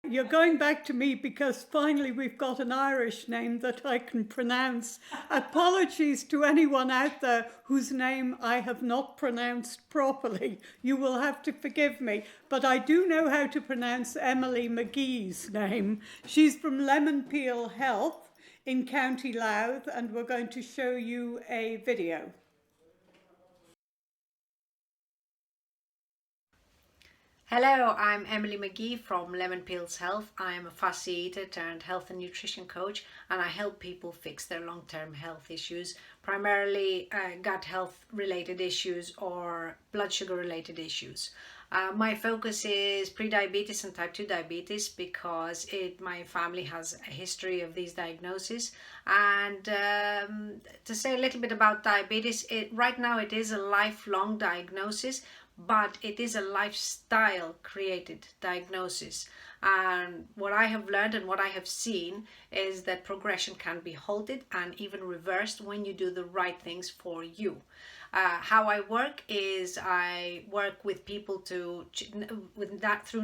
You're going back to me because finally we've got an Irish name that I can pronounce. Apologies to anyone out there whose name I have not pronounced properly. You will have to forgive me. But I do know how to pronounce Emilυ Maggie's name. She's from Lemonpeels Health in County Louth, and we're going to show you a video. Hello, I'm Emilυ Μαγκί from Lemonpeels Health. I am a fussy eater turned health and nutrition coach, and I help people fix their long-term health issues, primarily gut health related issues or blood sugar related issues. My focus is pre-diabetes and type 2 diabetes because my family has a history of these diagnoses. And to say a little bit about diabetes, right now it is a lifelong diagnosis, but it is a lifestyle created diagnosis. And what I have learned and what I have seen is that progression can be halted and even reversed when you do the right things for you. How I work is I work with people through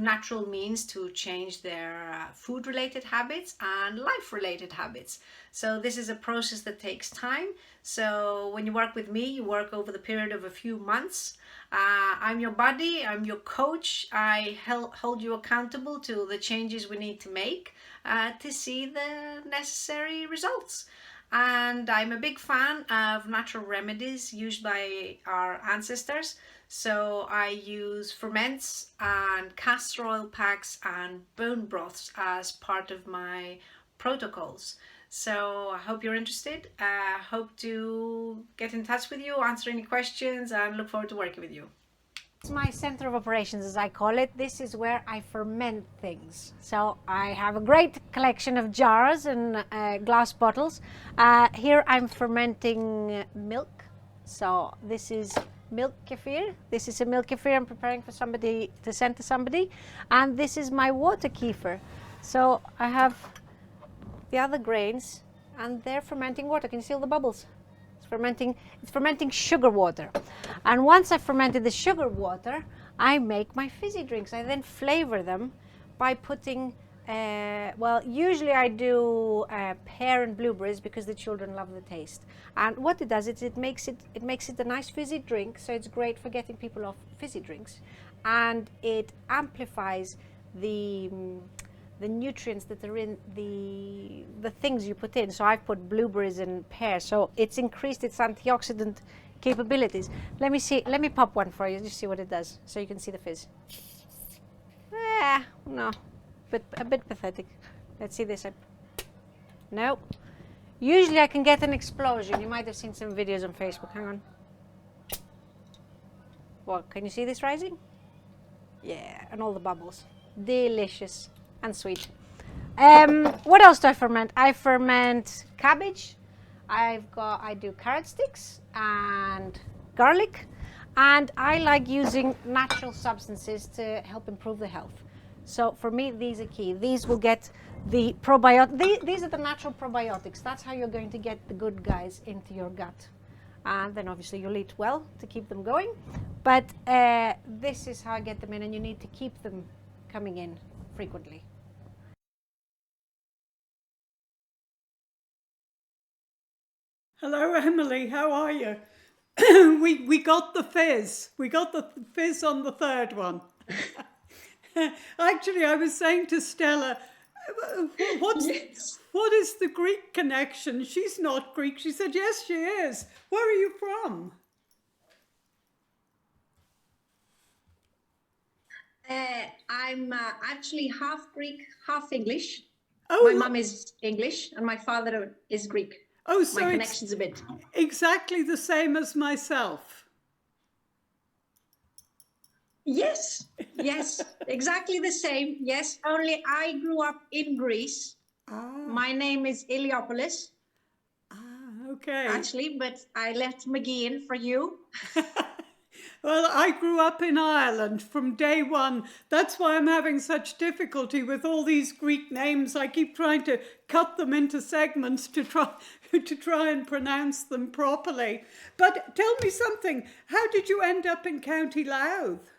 natural means to change their food related habits and life related habits. So this is a process that takes time. So when you work with me, you work over the period of a few months. I'm your buddy, I'm your coach. I hold you accountable to the changes we need to make to see the necessary results. And I'm a big fan of natural remedies used by our ancestors. So I use ferments and castor oil packs and bone broths as part of my protocols. So I hope you're interested. I hope to get in touch with you, answer any questions, and look forward to working with you. It's my center of operations, as I call it. This is where I ferment things. So I have a great collection of jars and glass bottles. Here I'm fermenting milk. So this is milk kefir. This is a milk kefir I'm preparing for somebody to send to somebody. And this is my water kefir. So I have the other grains and they're fermenting water. Can you see all the bubbles? It's fermenting sugar water. And once I've fermented the sugar water, I make my fizzy drinks. I then flavor them by putting, usually I do pear and blueberries because the children love the taste. And what it does is it makes it a nice fizzy drink, so it's great for getting people off fizzy drinks. And it amplifies the nutrients that are in the things you put in. So I've put blueberries and pears, so it's increased its antioxidant capabilities. Let me pop one for you, just see what it does, so you can see the fizz. No, but a bit pathetic. Let's see this. No. Usually I can get an explosion. You might have seen some videos on Facebook. Hang on. What, can you see this rising? Yeah, and all the bubbles. Delicious and sweet. What else do I ferment? I ferment cabbage. I do carrot sticks and garlic, and I like using natural substances to help improve the health. So for me, these are key. These will get the probiotic. These are the natural probiotics. That's how you're going to get the good guys into your gut. And then obviously you'll eat well to keep them going. But this is how I get them in, and you need to keep them coming in frequently. Hello, Emily. How are you? we got the fizz. We got the fizz on the third one. Actually, I was saying to Stella, what is the Greek connection? She's not Greek. She said, yes, she is. Where are you from? I'm actually half Greek, half English. Oh, my mum is English and my father is Greek. Oh, so my connection's a bit exactly the same as myself. Yes, exactly the same. Yes, only I grew up in Greece. My name is Iliopoulos. Okay. Actually, but I left Magee in for you. Well, I grew up in Ireland from day one. That's why I'm having such difficulty with all these Greek names. I keep trying to cut them into segments to try and pronounce them properly. But tell me something. How did you end up in County Louth?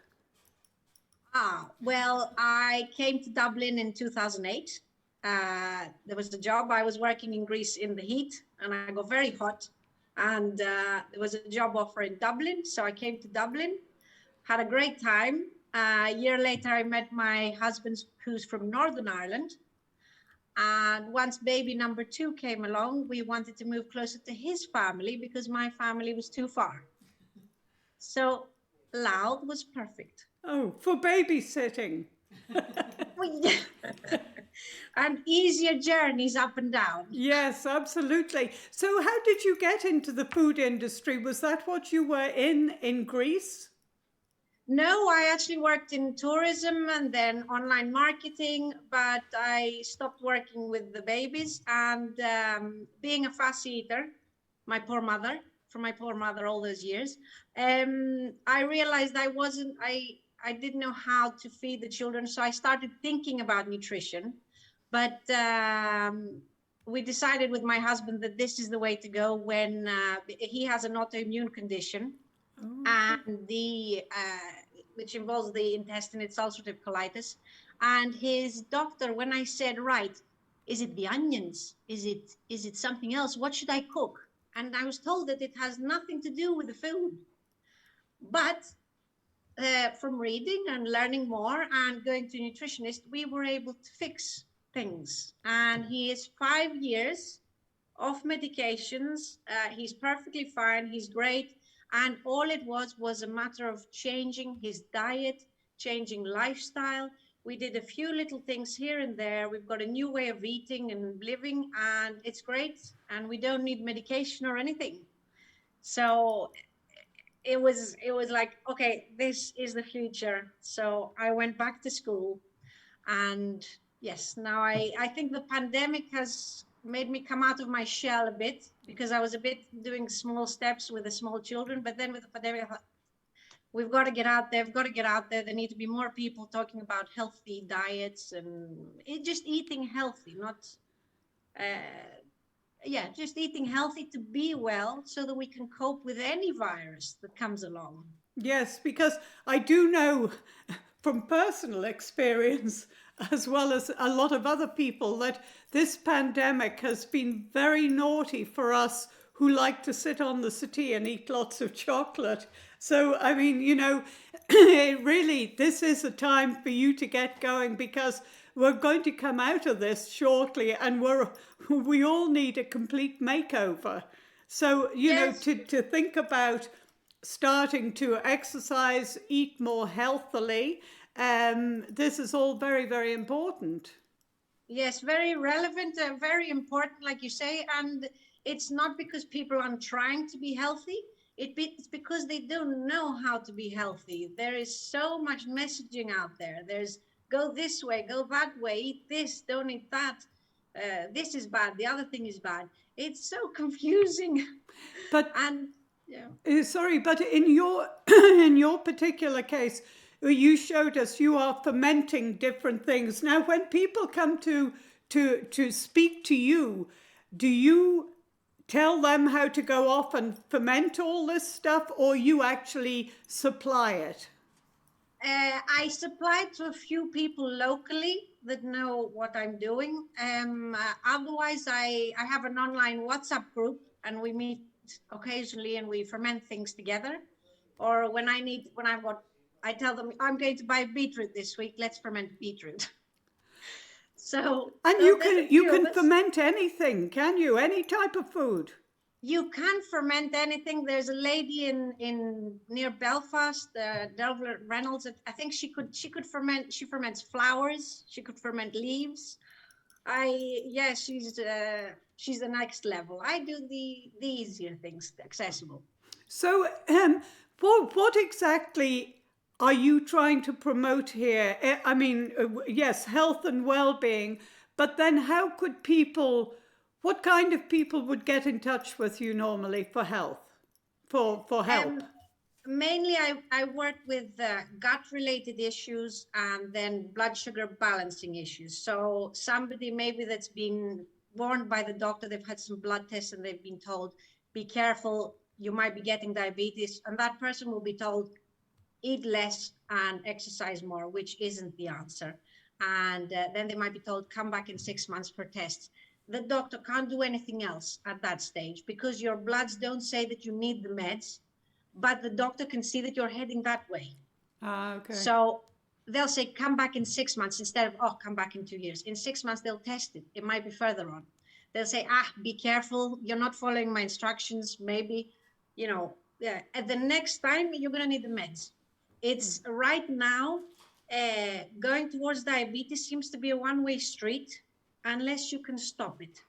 Well, I came to Dublin in 2008. There was a job. I was working in Greece in the heat, and I got very hot. And there was a job offer in Dublin, so I came to Dublin, had a great time. A year later, I met my husband, who's from Northern Ireland. And once baby number 2 came along, we wanted to move closer to his family because my family was too far. So Loud was perfect. Oh, for babysitting. And easier journeys up and down. Yes, absolutely. So how did you get into the food industry? Was that what you were in Greece? No, I actually worked in tourism and then online marketing, but I stopped working with the babies. And being a fussy eater, my poor mother all those years, I realized I didn't know how to feed the children. So I started thinking about nutrition. But we decided with my husband that this is the way to go when he has an autoimmune condition. And which involves the intestine, it's ulcerative colitis. And his doctor, when I said, right, is it the onions? Is it something else? What should I cook? And I was told that it has nothing to do with the food. But from reading and learning more and going to a nutritionist, we were able to fix things. And he is 5 years off medications. He's perfectly fine. He's great. And all it was a matter of changing his diet, changing lifestyle. We did a few little things here and there. We've got a new way of eating and living, and it's great. And we don't need medication or anything. So it was like, okay, this is the future. So I went back to school, and yes, now I think the pandemic has made me come out of my shell a bit, because I was a bit doing small steps with the small children. But then with the pandemic, I thought, we've got to get out there. There need to be more people talking about healthy diets and just eating healthy, just eating healthy to be well so that we can cope with any virus that comes along. Yes, because I do know from personal experience, as well as a lot of other people, that this pandemic has been very naughty for us who like to sit on the settee and eat lots of chocolate. So, I mean, really, this is a time for you to get going, because we're going to come out of this shortly, and we all need a complete makeover. So, Yes. to think about starting to exercise, eat more healthily, this is all very, very important. Yes, very relevant and very important, like you say. And it's not because people aren't trying to be healthy. It's because they don't know how to be healthy. There is so much messaging out there. There's go this way, go that way, eat this, don't eat that. This is bad, the other thing is bad. It's so confusing. But And yeah. sorry, but in your in your particular case, you showed us you are fermenting different things. Now, when people come to speak to you, do you tell them how to go off and ferment all this stuff, or you actually supply it? I supply to a few people locally that know what I'm doing. Otherwise, I have an online WhatsApp group, and we meet occasionally and we ferment things together. Or when I tell them I'm going to buy beetroot this week, let's ferment beetroot. And you can ferment anything, can you? Any type of food? You can ferment anything. There's a lady in near Belfast, Delvla Reynolds. I think she could ferment. She ferments flowers. She could ferment leaves. She's the next level. I do the easier things, accessible. So, what exactly are you trying to promote here? I mean, yes, health and well-being, but then how could people? What kind of people would get in touch with you normally for health, for help? Mainly, I work with gut-related issues and then blood sugar balancing issues. So somebody maybe that's been warned by the doctor, they've had some blood tests and they've been told, be careful, you might be getting diabetes. And that person will be told, eat less and exercise more, which isn't the answer. And then they might be told, come back in 6 months for tests. The doctor can't do anything else at that stage because your bloods don't say that you need the meds, but the doctor can see that you're heading that way. Okay. So they'll say, come back in 6 months instead of, oh, come back in 2 years. In 6 months, they'll test it. It might be further on. They'll say, be careful. You're not following my instructions. Maybe, at the next time, you're going to need the meds. It's right now, going towards diabetes seems to be a one-way street unless you can stop it.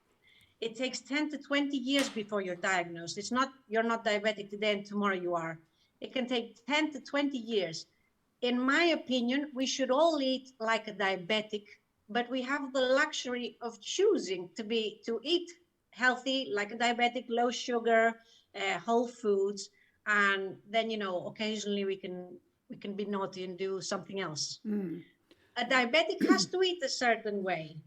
It takes 10 to 20 years before you're diagnosed. It's not, you're not diabetic today and tomorrow you are. It can take 10 to 20 years. In my opinion, we should all eat like a diabetic, but we have the luxury of choosing to eat healthy, like a diabetic, low sugar, whole foods. And then, occasionally we can be naughty and do something else. A diabetic has to eat a certain way.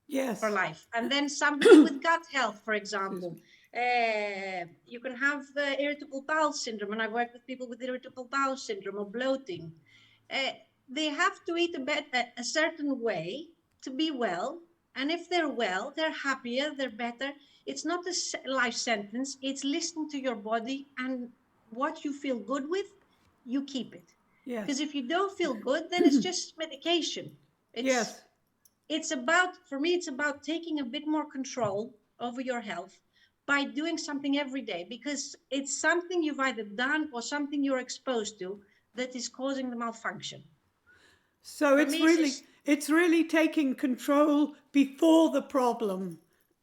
Yes. For life. And then somebody with gut health, for example, you can have irritable bowel syndrome. And I've worked with people with irritable bowel syndrome or bloating. They have to eat a certain way to be well. And if they're well, they're happier, they're better. It's not a life sentence. It's listening to your body, and what you feel good with, you keep it. Yes. Because if you don't feel good, then it's just medication. Yes. For me, it's about taking a bit more control over your health by doing something every day, because it's something you've either done or something you're exposed to that is causing the malfunction. So it's really taking control before the problem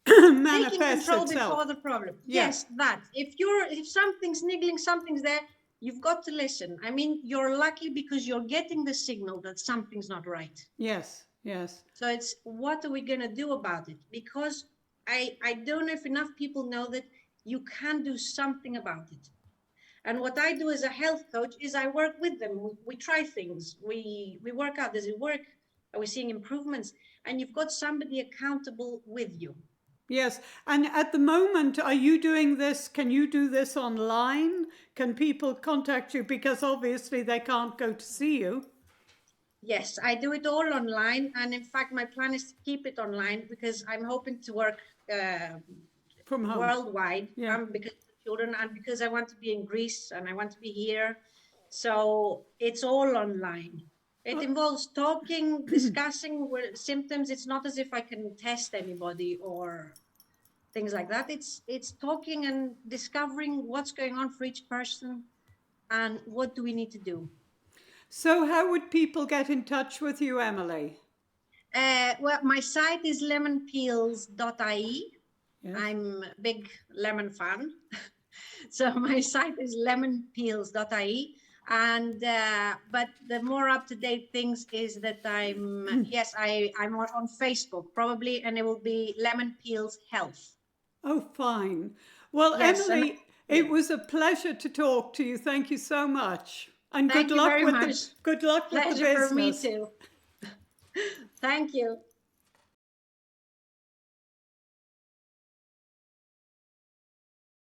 manifests taking control itself. Before the problem. Yes, that. If something's niggling, something's there, you've got to listen. I mean, you're lucky because you're getting the signal that something's not right. Yes. Yes. So it's, what are we going to do about it? Because I don't know if enough people know that you can do something about it. And what I do as a health coach is I work with them. We try things. We work out, does it work? Are we seeing improvements? And you've got somebody accountable with you. Yes. And at the moment, are you doing this? Can you do this online? Can people contact you? Because obviously they can't go to see you. Yes, I do it all online. And in fact, my plan is to keep it online because I'm hoping to work from home worldwide. Because of children, and because I want to be in Greece and I want to be here. So it's all online. It involves talking, discussing symptoms. It's not as if I can test anybody or things like that. It's talking and discovering what's going on for each person and what do we need to do. So how would people get in touch with you, Emily? Well, my site is lemonpeels.ie. Yes. I'm a big lemon fan. So my site is lemonpeels.ie. And but the more up-to-date things is that I'm on Facebook probably, and it will be Lemonpeels Health. Oh, fine. Well, yes, Emily, it was a pleasure to talk to you. Thank you so much. And good luck with the business. Pleasure for me too. Thank you.